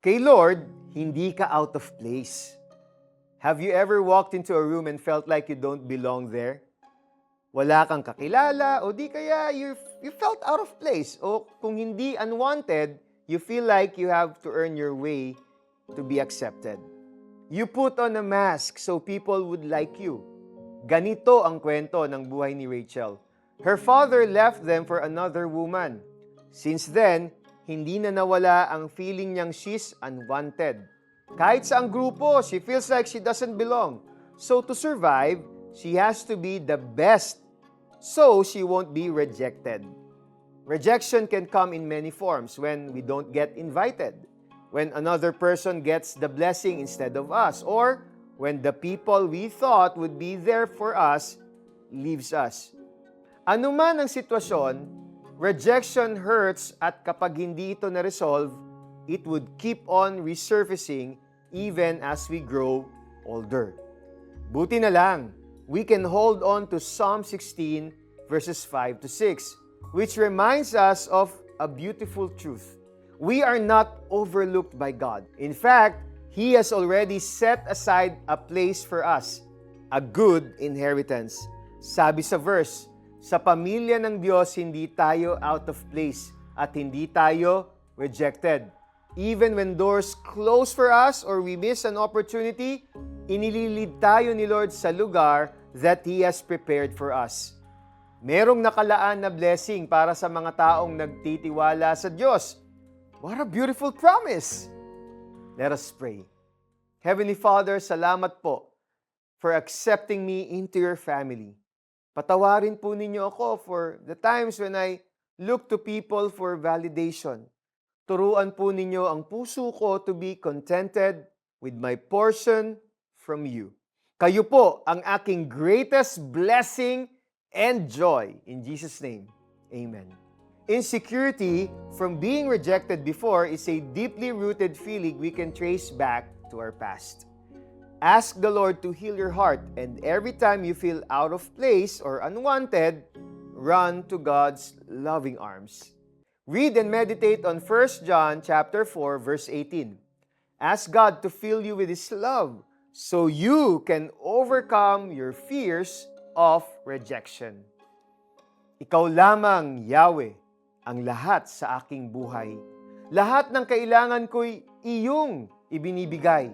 Kay Lord, hindi ka out of place. Have you ever walked into a room and felt like you don't belong there? Wala kang kakilala o di kaya you felt out of place o kung hindi unwanted, you feel like you have to earn your way to be accepted. You put on a mask so people would like you. Ganito ang kwento ng buhay ni Rachel. Her father left them for another woman. Since then, hindi na nawala ang feeling niyang she's unwanted. Kahit sa ang grupo, she feels like she doesn't belong. So to survive, she has to be the best so she won't be rejected. Rejection can come in many forms when we don't get invited, when another person gets the blessing instead of us, or when the people we thought would be there for us leaves us. Ano man ang sitwasyon, rejection hurts at kapag hindi ito na-resolve, it would keep on resurfacing even as we grow older. Buti na lang, we can hold on to Psalm 16 verses 5 to 6, which reminds us of a beautiful truth. We are not overlooked by God. In fact, He has already set aside a place for us, a good inheritance. Sabi sa verse, sa pamilya ng Diyos, hindi tayo out of place at hindi tayo rejected. Even when doors close for us or we miss an opportunity, inililid tayo ni Lord sa lugar that He has prepared for us. Merong nakalaan na blessing para sa mga taong nagtitiwala sa Diyos. What a beautiful promise! Let us pray. Heavenly Father, salamat po for accepting me into your family. Patawarin po ninyo ako for the times when I look to people for validation. Turuan po ninyo ang puso ko to be contented with my portion from you. Kayo po ang aking greatest blessing and joy. In Jesus' name, amen. Insecurity from being rejected before is a deeply rooted feeling we can trace back to our past. Ask the Lord to heal your heart, and every time you feel out of place or unwanted, run to God's loving arms. Read and meditate on 1 John chapter 4 verse 18. Ask God to fill you with His love so you can overcome your fears of rejection. Ikaw lamang, Yahweh, ang lahat sa aking buhay. Lahat ng kailangan ko'y iyong ibinibigay.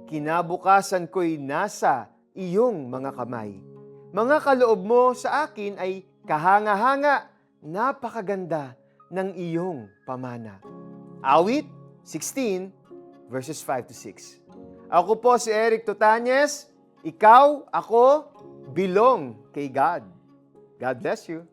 Kinabukasan ko'y nasa iyong mga kamay. Mga kaloob mo sa akin ay kahanga-hanga, napakaganda ng iyong pamana. Awit 16 verses 5 to 6. Ako po si Eric Tutanyes. Ikaw, ako, belong kay God. God bless you.